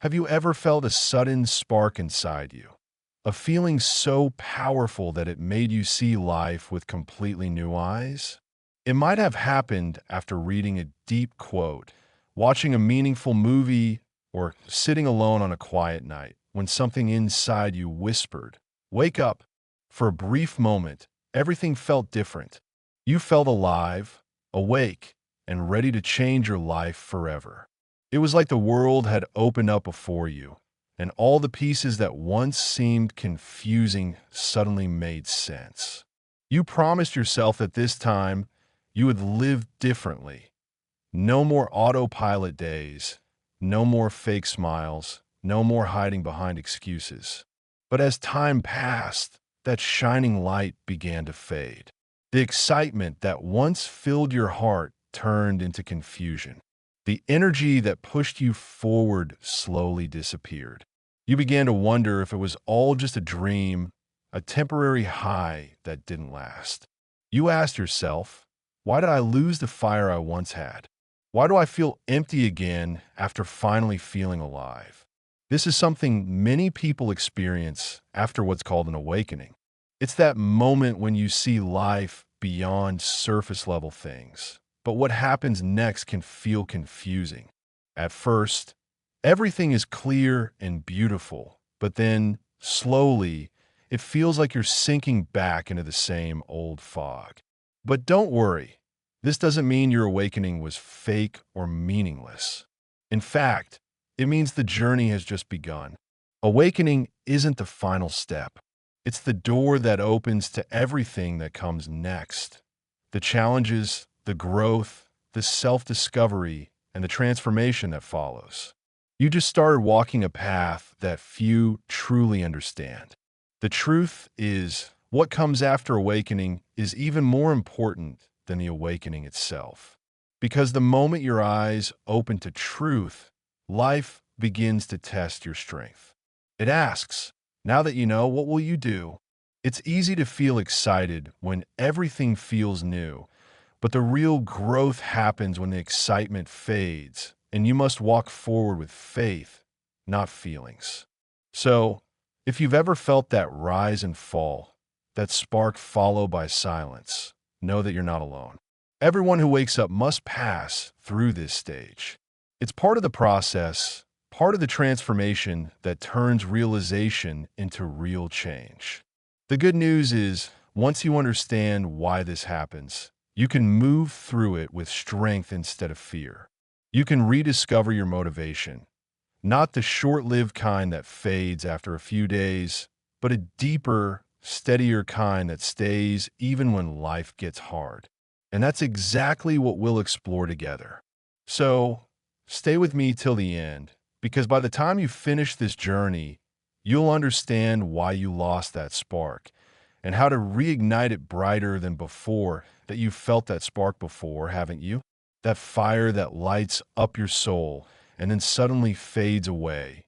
Have you ever felt a sudden spark inside you? A feeling so powerful that it made you see life with completely new eyes? It might have happened after reading a deep quote, watching a meaningful movie, or sitting alone on a quiet night when something inside you whispered, "Wake up." For a brief moment, everything felt different. You felt alive, awake, and ready to change your life forever. It was like the world had opened up before you, and all the pieces that once seemed confusing suddenly made sense. You promised yourself that this time you would live differently. No more autopilot days, no more fake smiles, no more hiding behind excuses. But as time passed, that shining light began to fade. The excitement that once filled your heart turned into confusion. The energy that pushed you forward slowly disappeared. You began to wonder if it was all just a dream, a temporary high that didn't last. You asked yourself, why did I lose the fire I once had? Why do I feel empty again after finally feeling alive? This is something many people experience after what's called an awakening. It's that moment when you see life beyond surface level things. But what happens next can feel confusing. At first, everything is clear and beautiful, but then, slowly, it feels like you're sinking back into the same old fog. But don't worry, this doesn't mean your awakening was fake or meaningless. In fact, it means the journey has just begun. Awakening isn't the final step. It's the door that opens to everything that comes next. The challenges, the growth, the self-discovery, and the transformation that follows. You just started walking a path that few truly understand. The truth is, what comes after awakening is even more important than the awakening itself. Because the moment your eyes open to truth, life begins to test your strength. It asks, now that you know, what will you do? It's easy to feel excited when everything feels new, but the real growth happens when the excitement fades, and you must walk forward with faith, not feelings. So, if you've ever felt that rise and fall, that spark followed by silence, know that you're not alone. Everyone who wakes up must pass through this stage. It's part of the process, part of the transformation that turns realization into real change. The good news is, once you understand why this happens, you can move through it with strength instead of fear. You can rediscover your motivation, not the short-lived kind that fades after a few days, but a deeper, steadier kind that stays even when life gets hard. And that's exactly what we'll explore together. So, stay with me till the end, because by the time you finish this journey, you'll understand why you lost that spark and how to reignite it brighter than before. That you've felt that spark before, haven't you? That fire that lights up your soul and then suddenly fades away.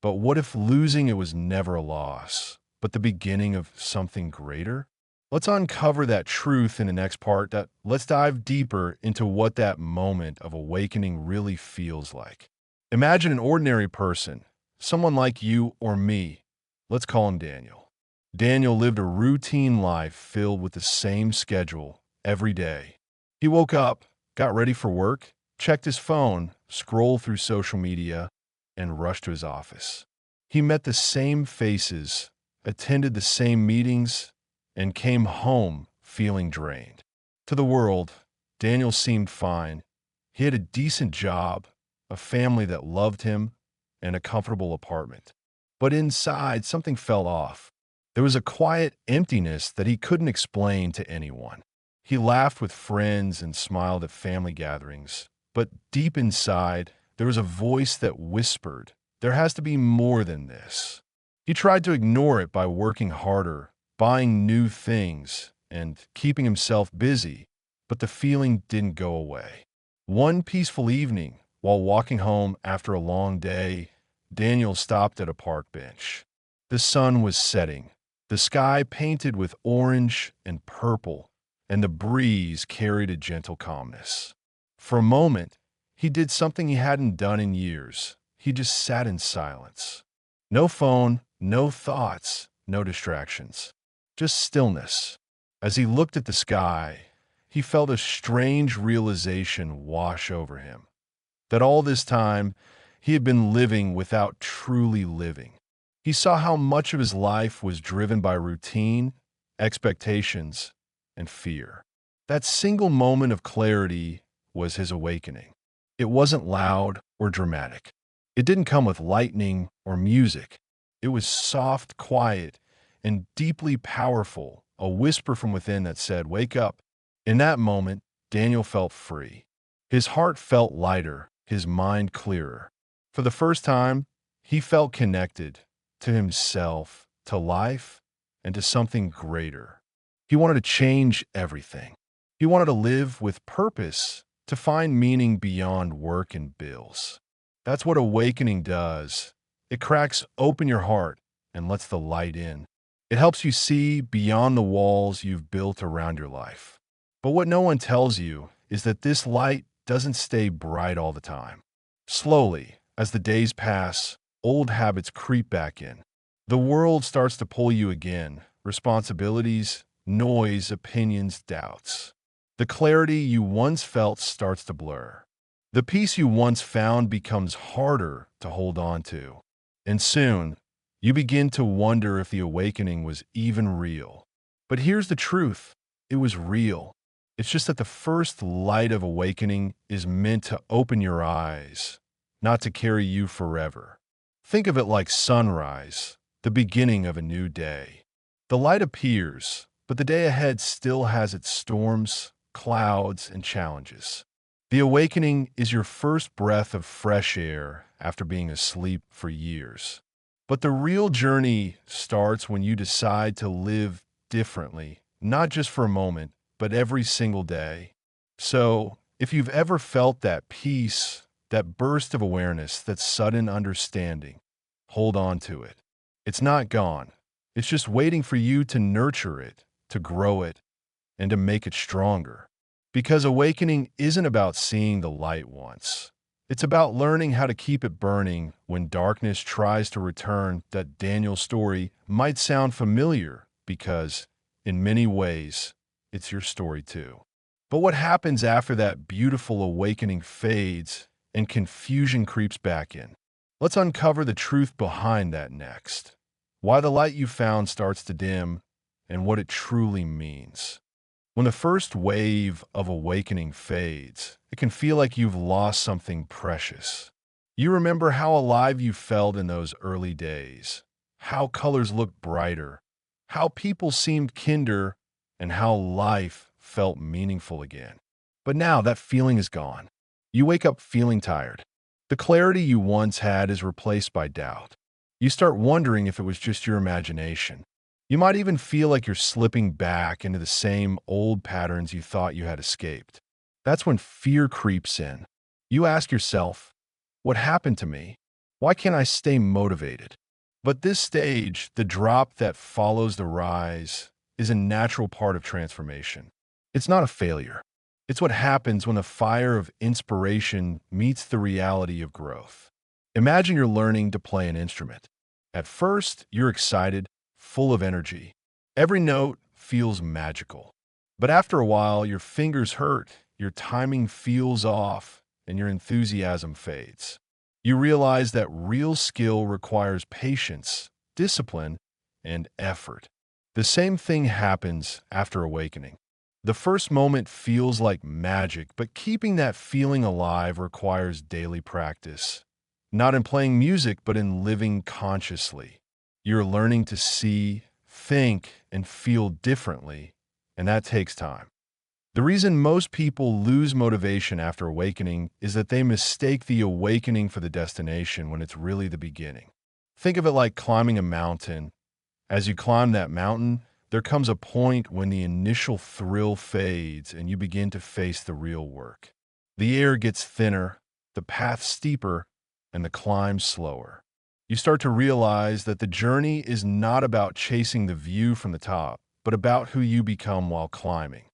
But what if losing it was never a loss, but the beginning of something greater? Let's uncover that truth in the next part. Let's dive deeper into what that moment of awakening really feels like. Imagine an ordinary person, someone like you or me. Let's call him Daniel. Daniel lived a routine life filled with the same schedule every day. He woke up, got ready for work, checked his phone, scrolled through social media, and rushed to his office. He met the same faces, attended the same meetings, and came home feeling drained. To the world, Daniel seemed fine. He had a decent job, a family that loved him, and a comfortable apartment. But inside, something felt off. There was a quiet emptiness that he couldn't explain to anyone. He laughed with friends and smiled at family gatherings, but deep inside, there was a voice that whispered, there has to be more than this. He tried to ignore it by working harder, buying new things, and keeping himself busy, but the feeling didn't go away. One peaceful evening, while walking home after a long day, Daniel stopped at a park bench. The sun was setting, the sky painted with orange and purple, and the breeze carried a gentle calmness. For a moment, he did something he hadn't done in years. he just sat in silence. No phone, no thoughts, no distractions. Just stillness. As he looked at the sky, he felt a strange realization wash over him. That all this time, he had been living without truly living. He saw how much of his life was driven by routine, expectations, and fear. That single moment of clarity was his awakening. It wasn't loud or dramatic. It didn't come with lightning or music. It was soft, quiet, and deeply powerful, a whisper from within that said, "Wake up." In that moment, Daniel felt free. His heart felt lighter, his mind clearer. For the first time, he felt connected to himself, to life, and to something greater. He wanted to change everything. He wanted to live with purpose, to find meaning beyond work and bills. That's what awakening does. It cracks open your heart and lets the light in. It helps you see beyond the walls you've built around your life. But what no one tells you is that this light doesn't stay bright all the time. Slowly, as the days pass, old habits creep back in. The world starts to pull you again. Responsibilities, noise, opinions, doubts. The clarity you once felt starts to blur. The peace you once found becomes harder to hold on to. And soon, you begin to wonder if the awakening was even real. But here's the truth. It was real. It's just that the first light of awakening is meant to open your eyes, not to carry you forever. Think of it like sunrise, the beginning of a new day. The light appears, but the day ahead still has its storms, clouds, and challenges. The awakening is your first breath of fresh air after being asleep for years. But the real journey starts when you decide to live differently, not just for a moment, but every single day. So, if you've ever felt that peace, that burst of awareness, that sudden understanding, hold on to it. It's not gone. It's just waiting for you to nurture it, to grow it, and to make it stronger. Because awakening isn't about seeing the light once. It's about learning how to keep it burning when darkness tries to return. That Daniel story might sound familiar because, in many ways, it's your story too. But what happens after that beautiful awakening fades and confusion creeps back in? Let's uncover the truth behind that next. Why the light you found starts to dim and what it truly means. When the first wave of awakening fades, it can feel like you've lost something precious. You remember how alive you felt in those early days, how colors looked brighter, how people seemed kinder, and how life felt meaningful again. But now that feeling is gone. You wake up feeling tired. The clarity you once had is replaced by doubt. You start wondering if it was just your imagination. You might even feel like you're slipping back into the same old patterns you thought you had escaped. That's when fear creeps in. You ask yourself, what happened to me? Why can't I stay motivated? But this stage, the drop that follows the rise, is a natural part of transformation. It's not a failure. It's what happens when the fire of inspiration meets the reality of growth. Imagine you're learning to play an instrument. At first, you're excited, full of energy. Every note feels magical. But after a while, your fingers hurt, your timing feels off, and your enthusiasm fades. You realize that real skill requires patience, discipline, and effort. The same thing happens after awakening. The first moment feels like magic, but keeping that feeling alive requires daily practice. Not in playing music, but in living consciously. You're learning to see, think, and feel differently, and that takes time. The reason most people lose motivation after awakening is that they mistake the awakening for the destination when it's really the beginning. Think of it like climbing a mountain. As you climb that mountain, there comes a point when the initial thrill fades and you begin to face the real work. The air gets thinner, the path steeper, and the climb slower. You start to realize that the journey is not about chasing the view from the top, but about who you become while climbing.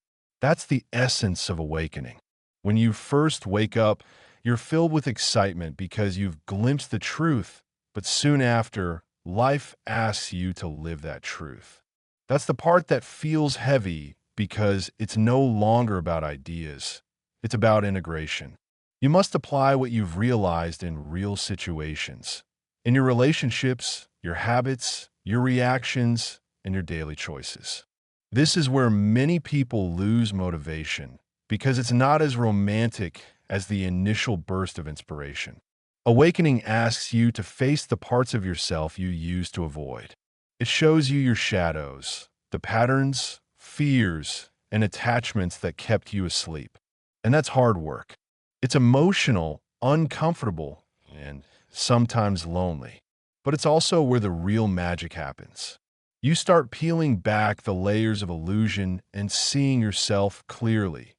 That's the essence of awakening. When you first wake up, You're filled with excitement because you've glimpsed the truth, but soon after, life asks you to live that truth. That's the part that feels heavy because it's no longer about ideas. It's about integration. You must apply what you've realized in real situations, in your relationships, your habits, your reactions, and your daily choices. This is where many people lose motivation because it's not as romantic as the initial burst of inspiration. Awakening asks you to face the parts of yourself you used to avoid. It shows you your shadows, the patterns, fears, and attachments that kept you asleep. And that's hard work. It's emotional, uncomfortable, and sometimes lonely. But it's also where the real magic happens. You start peeling back the layers of illusion and seeing yourself clearly.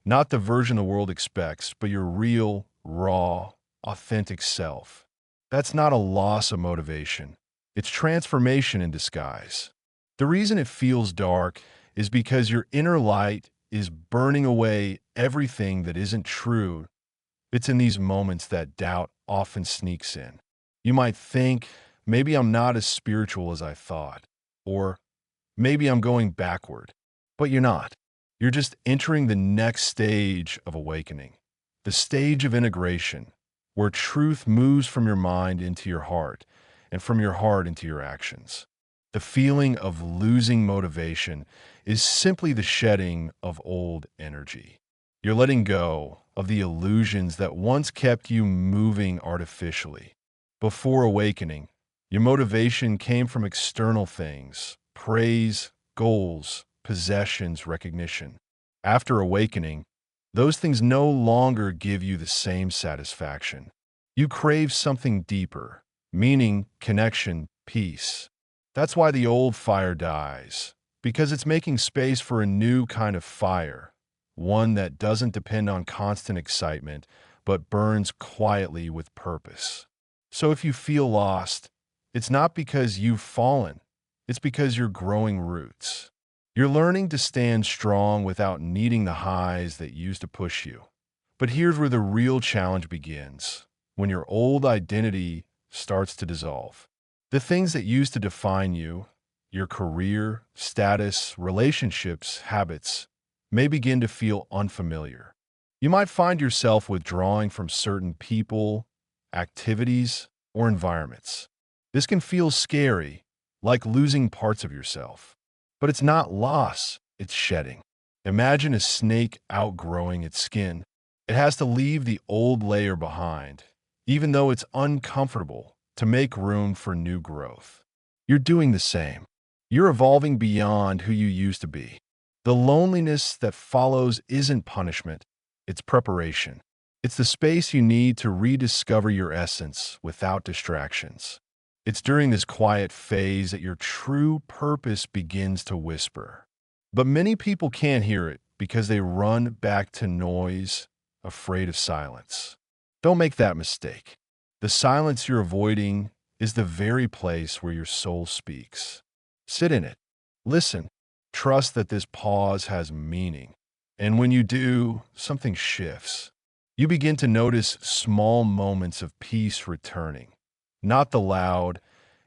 Not the version the world expects, but your real, raw, authentic self. That's not a loss of motivation. It's transformation in disguise. The reason it feels dark is because your inner light is burning away everything that isn't true. It's in these moments that doubt often sneaks in. You might think, maybe I'm not as spiritual as I thought, or maybe I'm going backward. But you're not. You're just entering the next stage of awakening, the stage of integration, where truth moves from your mind into your heart and from your heart into your actions. The feeling of losing motivation is simply the shedding of old energy. You're letting go of the illusions that once kept you moving artificially. Before awakening, your motivation came from external things, praise, goals, possessions, recognition. After awakening, those things no longer give you the same satisfaction. You crave something deeper, meaning, connection, peace. That's why the old fire dies, because it's making space for a new kind of fire, one that doesn't depend on constant excitement, but burns quietly with purpose. So if you feel lost, it's not because you've fallen, it's because you're growing roots. You're learning to stand strong without needing the highs that used to push you. But here's where the real challenge begins, when your old identity starts to dissolve. The things that used to define you, your career, status, relationships, habits, may begin to feel unfamiliar. You might find yourself withdrawing from certain people, activities, or environments. This can feel scary, like losing parts of yourself. But it's not loss, it's shedding. Imagine a snake outgrowing its skin. It has to leave the old layer behind, even though it's uncomfortable, to make room for new growth. You're doing the same. You're evolving beyond who you used to be. The loneliness that follows isn't punishment, it's preparation. It's the space you need to rediscover your essence without distractions. It's during this quiet phase that your true purpose begins to whisper. But many people can't hear it because they run back to noise, afraid of silence. Don't make that mistake. The silence you're avoiding is the very place where your soul speaks. Sit in it. Listen. Trust that this pause has meaning. And when you do, something shifts. You begin to notice small moments of peace returning. Not the loud,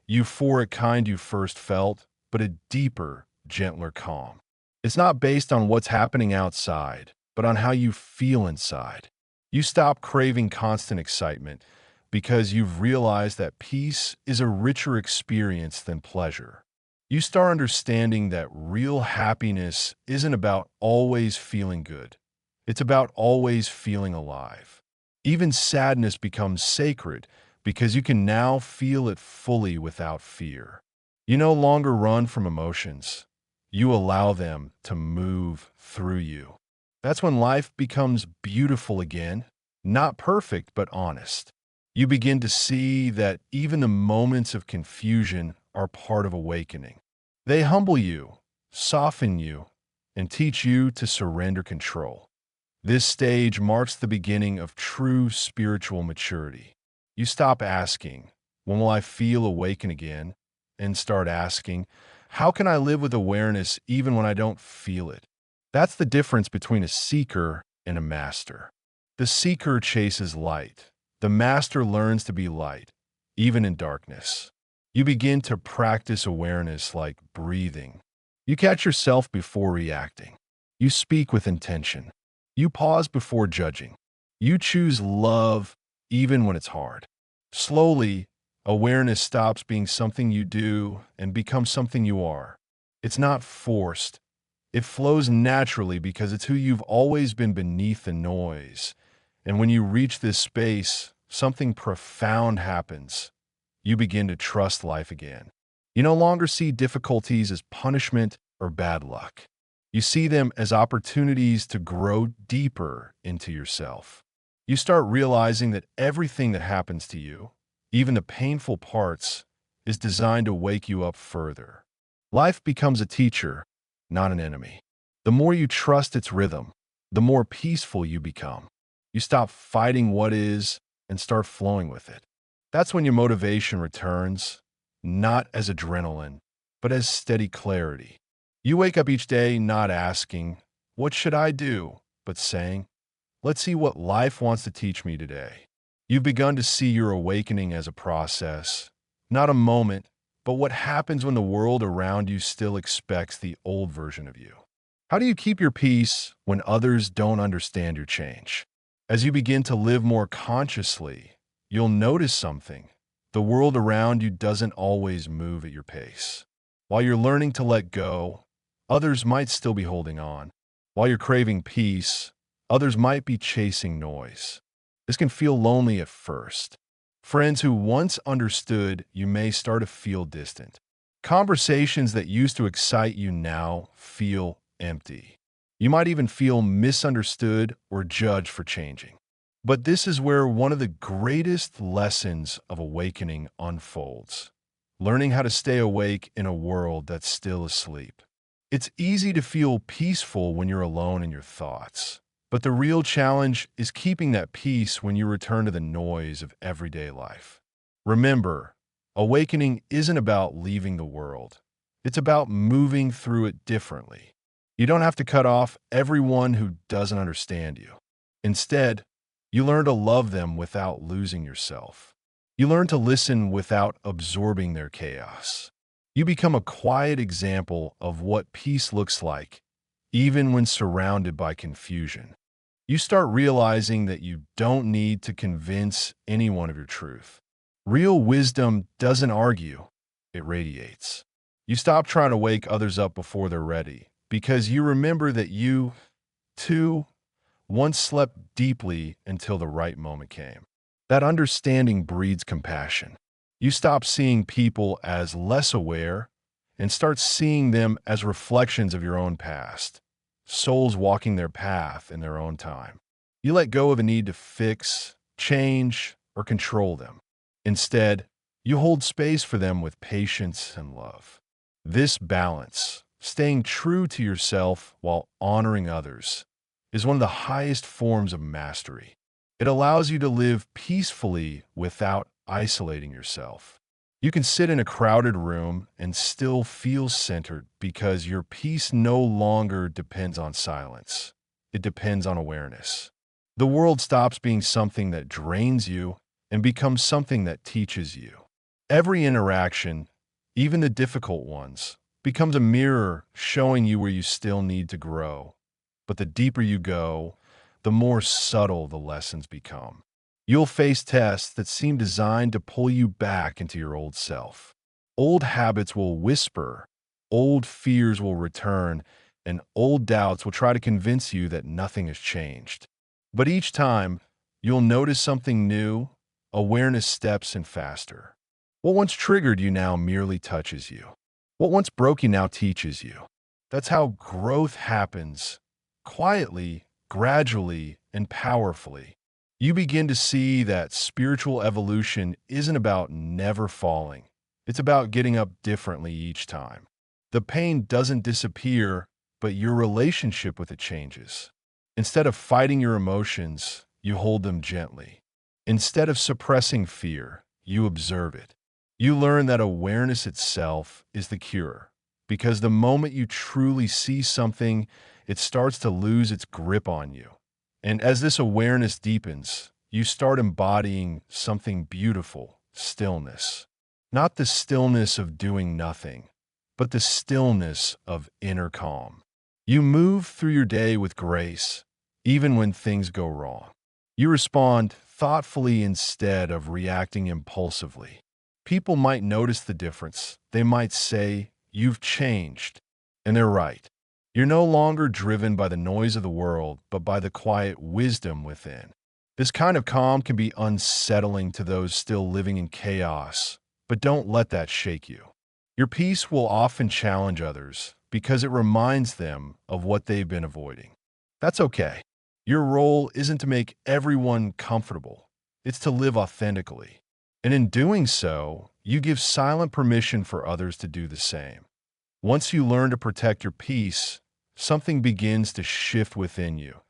euphoric kind you first felt, but a deeper, gentler calm. It's not based on what's happening outside, but on how you feel inside. You stop craving constant excitement because you've realized that peace is a richer experience than pleasure. You start understanding that real happiness isn't about always feeling good. It's about always feeling alive. Even sadness becomes sacred because you can now feel it fully without fear. You no longer run from emotions. You allow them to move through you. That's when life becomes beautiful again, not perfect, but honest. You begin to see that even the moments of confusion are part of awakening. They humble you, soften you, and teach you to surrender control. This stage marks the beginning of true spiritual maturity. You stop asking, when will I feel awaken again? And start asking, how can I live with awareness even when I don't feel it? That's the difference between a seeker and a master. The seeker chases light. The master learns to be light, even in darkness. You begin to practice awareness like breathing. You catch yourself before reacting. You speak with intention. You pause before judging. You choose love even when it's hard. Slowly, awareness stops being something you do and becomes something you are. It's not forced. It flows naturally because it's who you've always been beneath the noise. And when you reach this space, something profound happens. You begin to trust life again. You no longer see difficulties as punishment or bad luck. You see them as opportunities to grow deeper into yourself. You start realizing that everything that happens to you, even the painful parts, is designed to wake you up further. Life becomes a teacher, not an enemy. The more you trust its rhythm, the more peaceful you become. You stop fighting what is and start flowing with it. That's when your motivation returns, not as adrenaline, but as steady clarity. You wake up each day not asking, "What should I do?" but saying, "Let's see what life wants to teach me today." You've begun to see your awakening as a process, not a moment, but what happens when the world around you still expects the old version of you. How do you keep your peace when others don't understand your change? As you begin to live more consciously, you'll notice something. The world around you doesn't always move at your pace. While you're learning to let go, others might still be holding on. While you're craving peace, others might be chasing noise. This can feel lonely at first. Friends who once understood you may start to feel distant. Conversations that used to excite you now feel empty. You might even feel misunderstood or judged for changing. But this is where one of the greatest lessons of awakening unfolds. Learning how to stay awake in a world that's still asleep. It's easy to feel peaceful when you're alone in your thoughts. But the real challenge is keeping that peace when you return to the noise of everyday life. Remember, awakening isn't about leaving the world. It's about moving through it differently. You don't have to cut off everyone who doesn't understand you. Instead, you learn to love them without losing yourself. You learn to listen without absorbing their chaos. You become a quiet example of what peace looks like, even when surrounded by confusion. You start realizing that you don't need to convince anyone of your truth. Real wisdom doesn't argue, it radiates. You stop trying to wake others up before they're ready, because you remember that you, too, once slept deeply until the right moment came. That understanding breeds compassion. You stop seeing people as less aware and start seeing them as reflections of your own past, souls walking their path in their own time. You let go of the need to fix, change, or control them. Instead, you hold space for them with patience and love. This balance, staying true to yourself while honoring others, is one of the highest forms of mastery. It allows you to live peacefully without isolating yourself. You can sit in a crowded room and still feel centered because your peace no longer depends on silence. It depends on awareness. The world stops being something that drains you and becomes something that teaches you. Every interaction, even the difficult ones, becomes a mirror showing you where you still need to grow. But the deeper you go, the more subtle the lessons become. You'll face tests that seem designed to pull you back into your old self. Old habits will whisper, old fears will return, and old doubts will try to convince you that nothing has changed. But each time, you'll notice something new, awareness steps in faster. What once triggered you now merely touches you. What once broke you now teaches you. That's how growth happens, quietly, gradually, and powerfully. You begin to see that spiritual evolution isn't about never falling. It's about getting up differently each time. The pain doesn't disappear, but your relationship with it changes. Instead of fighting your emotions, you hold them gently. Instead of suppressing fear, you observe it. You learn that awareness itself is the cure, because the moment you truly see something, it starts to lose its grip on you. And as this awareness deepens, you start embodying something beautiful, stillness. Not the stillness of doing nothing, but the stillness of inner calm. You move through your day with grace, even when things go wrong. You respond thoughtfully instead of reacting impulsively. People might notice the difference. They might say, "You've changed." And they're right. You're no longer driven by the noise of the world, but by the quiet wisdom within. This kind of calm can be unsettling to those still living in chaos, but don't let that shake you. Your peace will often challenge others because it reminds them of what they've been avoiding. That's okay. Your role isn't to make everyone comfortable. It's to live authentically. And in doing so, you give silent permission for others to do the same. Once you learn to protect your peace, something begins to shift within you.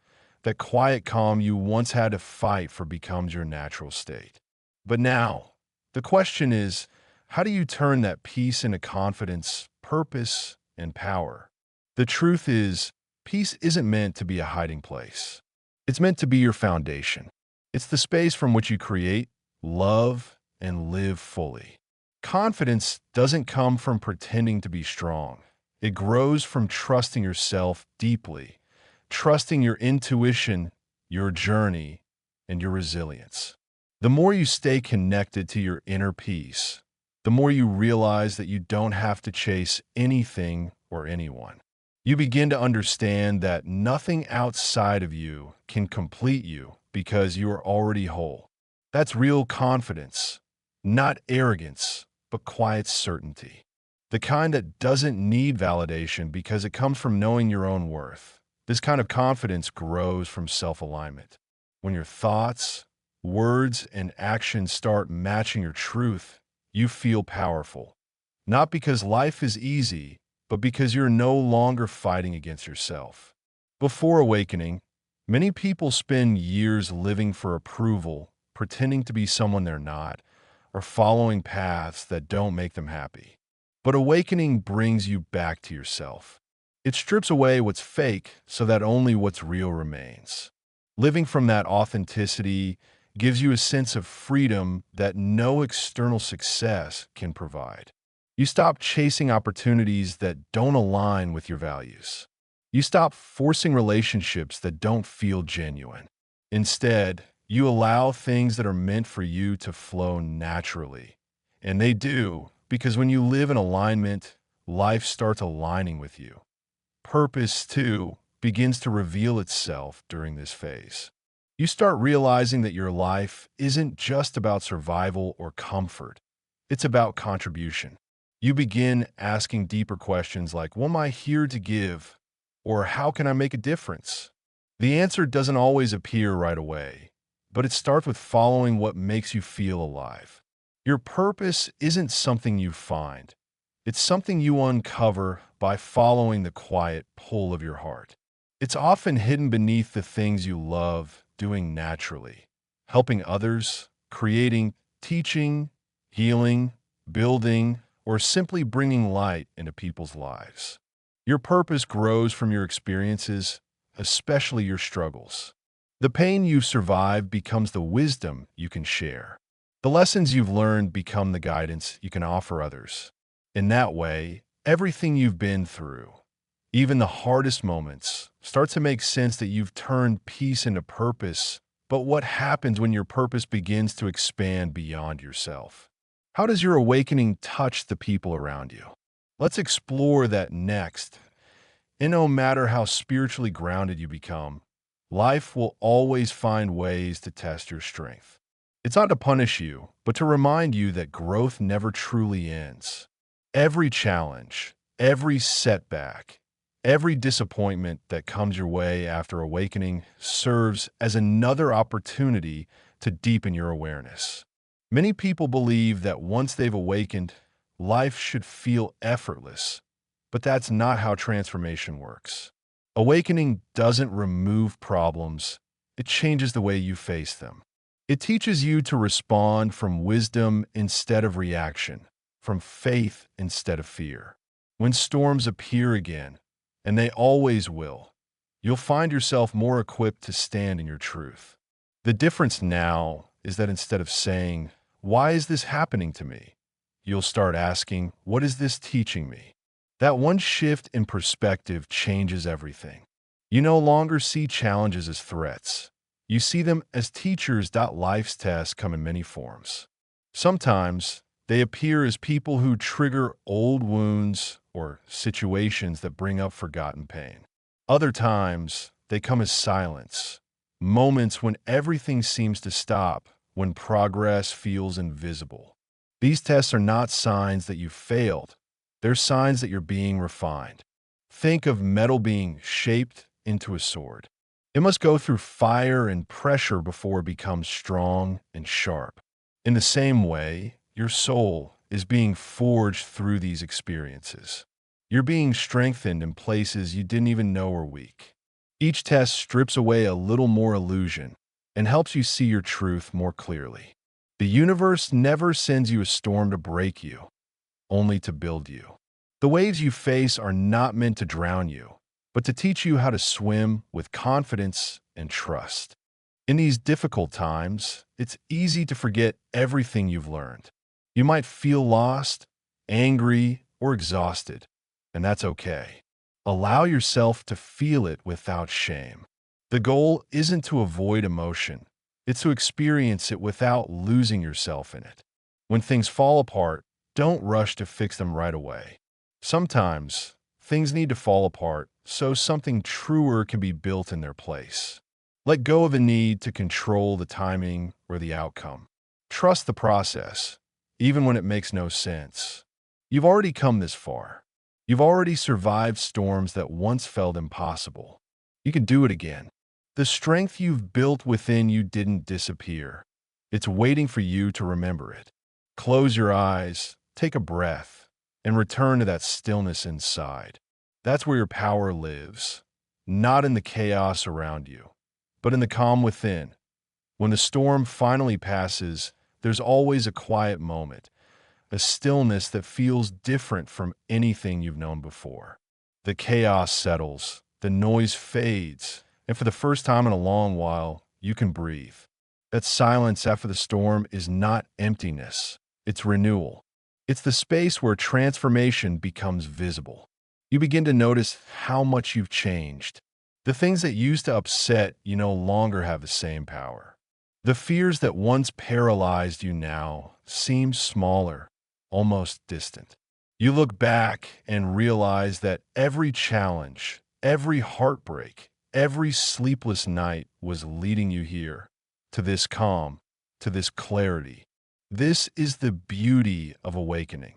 That quiet calm you once had to fight for becomes your natural state. But now, the question is, how do you turn that peace into confidence, purpose, and power? The truth is, peace isn't meant to be a hiding place. It's meant to be your foundation. It's the space from which you create, love, and live fully. Confidence doesn't come from pretending to be strong. It grows from trusting yourself deeply, trusting your intuition, your journey, and your resilience. The more you stay connected to your inner peace, the more you realize that you don't have to chase anything or anyone. You begin to understand that nothing outside of you can complete you because you are already whole. That's real confidence, not arrogance, but quiet certainty. The kind that doesn't need validation because it comes from knowing your own worth. This kind of confidence grows from self-alignment. When your thoughts, words, and actions start matching your truth, you feel powerful. Not because life is easy, but because you're no longer fighting against yourself. Before awakening, many people spend years living for approval, pretending to be someone they're not, or following paths that don't make them happy. But awakening brings you back to yourself. It strips away what's fake so that only what's real remains. Living from that authenticity gives you a sense of freedom that no external success can provide. You stop chasing opportunities that don't align with your values. You stop forcing relationships that don't feel genuine. Instead, you allow things that are meant for you to flow naturally. And they do, because when you live in alignment, life starts aligning with you. Purpose, too, begins to reveal itself during this phase. You start realizing that your life isn't just about survival or comfort. It's about contribution. You begin asking deeper questions like, what am I here to give? Or how can I make a difference? The answer doesn't always appear right away, but it starts with following what makes you feel alive. Your purpose isn't something you find. It's something you uncover by following the quiet pull of your heart. It's often hidden beneath the things you love doing naturally, helping others, creating, teaching, healing, building, or simply bringing light into people's lives. Your purpose grows from your experiences, especially your struggles. The pain you've survived becomes the wisdom you can share. The lessons you've learned become the guidance you can offer others. In that way, everything you've been through, even the hardest moments, start to make sense that you've turned peace into purpose. But what happens when your purpose begins to expand beyond yourself? How does your awakening touch the people around you? Let's explore that next. And no matter how spiritually grounded you become, life will always find ways to test your strength. It's not to punish you, but to remind you that growth never truly ends. Every challenge, every setback, every disappointment that comes your way after awakening serves as another opportunity to deepen your awareness. Many people believe that once they've awakened, life should feel effortless, but that's not how transformation works. Awakening doesn't remove problems, it changes the way you face them. It teaches you to respond from wisdom instead of reaction, from faith instead of fear. When storms appear again, and they always will, you'll find yourself more equipped to stand in your truth. The difference now is that instead of saying, "Why is this happening to me?" you'll start asking, "What is this teaching me?" That one shift in perspective changes everything. You no longer see challenges as threats. You see them as teachers. Life's tests come in many forms. Sometimes they appear as people who trigger old wounds or situations that bring up forgotten pain. Other times, they come as silence, moments when everything seems to stop, when progress feels invisible. These tests are not signs that you failed. They're signs that you're being refined. Think of metal being shaped into a sword. It must go through fire and pressure before it becomes strong and sharp. In the same way, your soul is being forged through these experiences. You're being strengthened in places you didn't even know were weak. Each test strips away a little more illusion and helps you see your truth more clearly. The universe never sends you a storm to break you, only to build you. The waves you face are not meant to drown you, but to teach you how to swim with confidence and trust. In these difficult times, it's easy to forget everything you've learned. You might feel lost, angry, or exhausted, and that's okay. Allow yourself to feel it without shame. The goal isn't to avoid emotion, it's to experience it without losing yourself in it. When things fall apart, don't rush to fix them right away. Sometimes, things need to fall apart so something truer can be built in their place. Let go of the need to control the timing or the outcome. Trust the process, even when it makes no sense. You've already come this far. You've already survived storms that once felt impossible. You can do it again. The strength you've built within you didn't disappear. It's waiting for you to remember it. Close your eyes, take a breath, and return to that stillness inside. That's where your power lives, not in the chaos around you, but in the calm within. When the storm finally passes, there's always a quiet moment, a stillness that feels different from anything you've known before. The chaos settles, the noise fades, and for the first time in a long while, you can breathe. That silence after the storm is not emptiness, it's renewal. It's the space where transformation becomes visible. You begin to notice how much you've changed. The things that used to upset you no longer have the same power. The fears that once paralyzed you now seem smaller, almost distant. You look back and realize that every challenge, every heartbreak, every sleepless night was leading you here, to this calm, to this clarity. This is the beauty of awakening.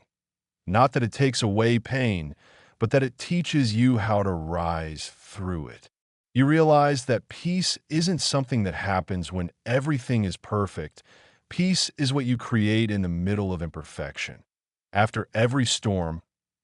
Not that it takes away pain, but that it teaches you how to rise through it. You realize that peace isn't something that happens when everything is perfect. Peace is what you create in the middle of imperfection. After every storm,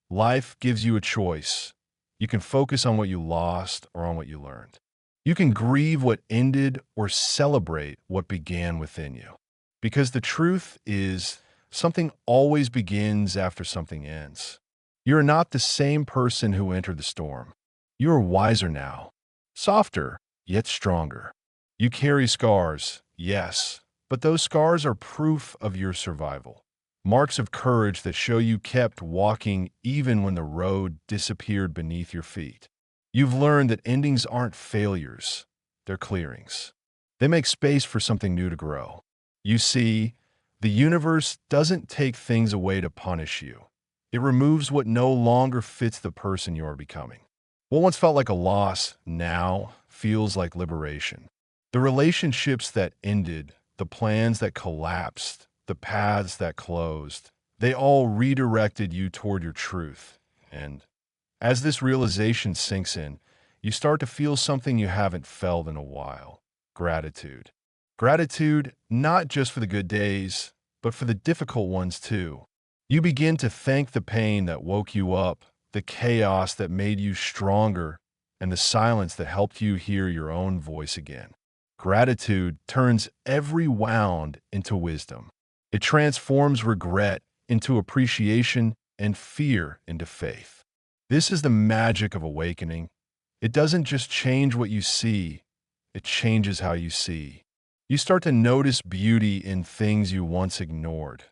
life gives you a choice. You can focus on what you lost or on what you learned. You can grieve what ended or celebrate what began within you. Because the truth is, something always begins after something ends. You are not the same person who entered the storm. You are wiser now, softer, yet stronger. You carry scars, yes, but those scars are proof of your survival. Marks of courage that show you kept walking even when the road disappeared beneath your feet. You've learned that endings aren't failures, they're clearings. They make space for something new to grow. You see, the universe doesn't take things away to punish you. It removes what no longer fits the person you are becoming. What once felt like a loss now feels like liberation. The relationships that ended, the plans that collapsed, the paths that closed, they all redirected you toward your truth. And as this realization sinks in, you start to feel something you haven't felt in a while: gratitude. Gratitude not just for the good days, but for the difficult ones too. You begin to thank the pain that woke you up, the chaos that made you stronger, and the silence that helped you hear your own voice again. Gratitude turns every wound into wisdom. It transforms regret into appreciation and fear into faith. This is the magic of awakening. It doesn't just change what you see, it changes how you see. You start to notice beauty in things you once ignored.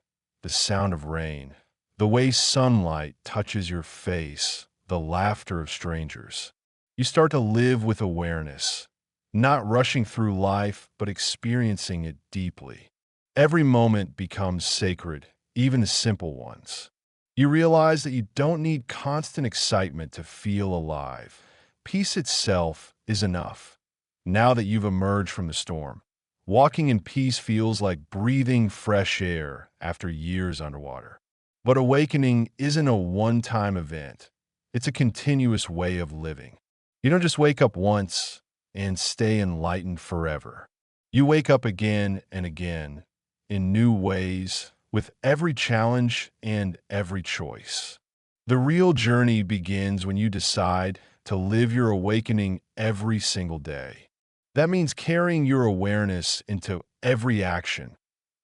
The sound of rain, the way sunlight touches your face, the laughter of strangers. You start to live with awareness, not rushing through life, but experiencing it deeply. Every moment becomes sacred, even the simple ones. You realize that you don't need constant excitement to feel alive. Peace itself is enough. Now that you've emerged from the storm, walking in peace feels like breathing fresh air after years underwater. But awakening isn't a one-time event. It's a continuous way of living. You don't just wake up once and stay enlightened forever. You wake up again and again in new ways with every challenge and every choice. The real journey begins when you decide to live your awakening every single day. That means carrying your awareness into every action,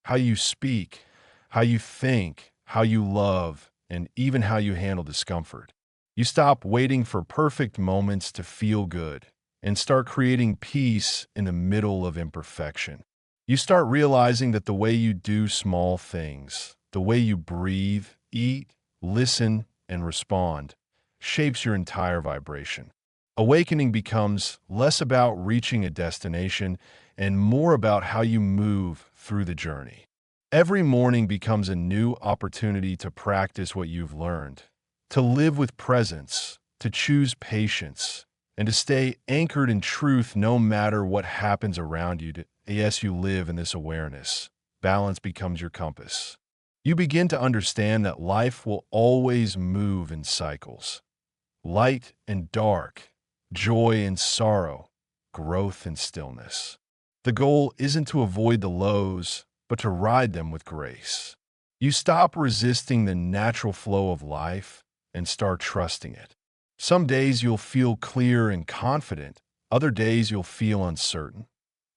how you speak, how you think, how you love, and even how you handle discomfort. You stop waiting for perfect moments to feel good and start creating peace in the middle of imperfection. You start realizing that the way you do small things, the way you breathe, eat, listen, and respond, shapes your entire vibration. Awakening becomes less about reaching a destination and more about how you move through the journey. Every morning becomes a new opportunity to practice what you've learned, to live with presence, to choose patience, and to stay anchored in truth no matter what happens around you. Yes, you live in this awareness. Balance becomes your compass. You begin to understand that life will always move in cycles. Light and dark, joy and sorrow, growth and stillness. The goal isn't to avoid the lows, but to ride them with grace. You stop resisting the natural flow of life and start trusting it. Some days you'll feel clear and confident, other days you'll feel uncertain,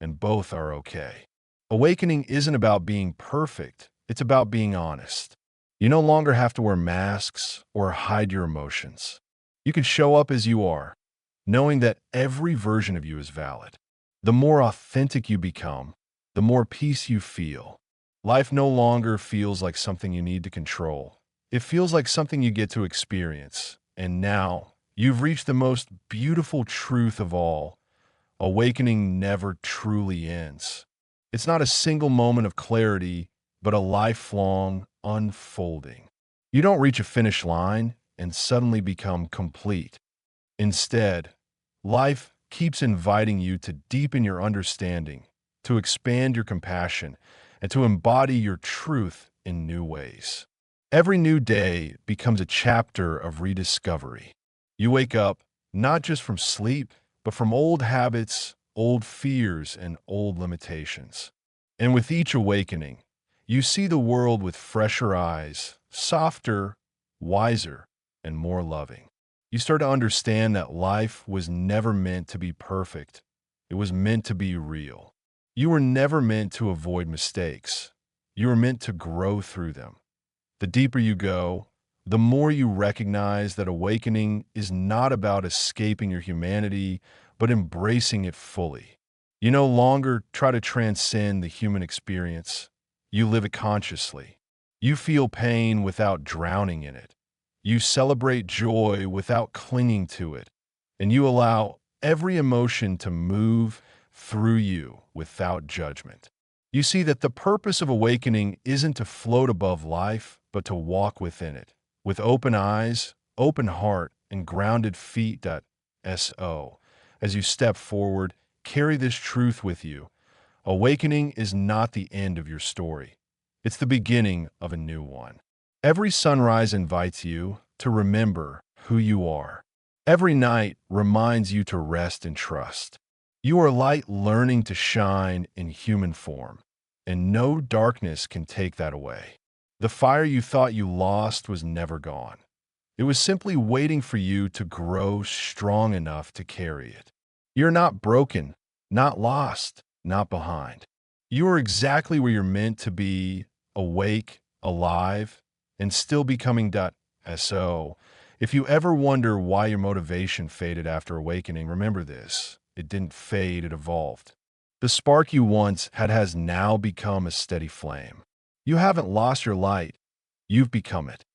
and both are okay. Awakening isn't about being perfect, it's about being honest. You no longer have to wear masks or hide your emotions. You can show up as you are, knowing that every version of you is valid. The more authentic you become, the more peace you feel. Life no longer feels like something you need to control. It feels like something you get to experience. And now, you've reached the most beautiful truth of all. Awakening never truly ends. It's not a single moment of clarity, but a lifelong unfolding. You don't reach a finish line and suddenly become complete. Instead, life keeps inviting you to deepen your understanding, to expand your compassion, and to embody your truth in new ways. Every new day becomes a chapter of rediscovery. You wake up not just from sleep, but from old habits, old fears, and old limitations. And with each awakening, you see the world with fresher eyes, softer, wiser, and more loving. You start to understand that life was never meant to be perfect. It was meant to be real. You were never meant to avoid mistakes. You were meant to grow through them. The deeper you go, the more you recognize that awakening is not about escaping your humanity, but embracing it fully. You no longer try to transcend the human experience. You live it consciously. You feel pain without drowning in it. You celebrate joy without clinging to it. And you allow every emotion to move through you without judgment. You see that the purpose of awakening isn't to float above life, but to walk within it, with open eyes, open heart, and grounded feet. So, as you step forward, carry this truth with you. Awakening is not the end of your story. It's the beginning of a new one. Every sunrise invites you to remember who you are. Every night reminds you to rest and trust. You are light learning to shine in human form, and no darkness can take that away. The fire you thought you lost was never gone. It was simply waiting for you to grow strong enough to carry it. You're not broken, not lost, not behind. You are exactly where you're meant to be, awake, alive, and still becoming. So, If you ever wonder why your motivation faded after awakening, remember this. It didn't fade, it evolved. The spark you once had has now become a steady flame. You haven't lost your light, you've become it.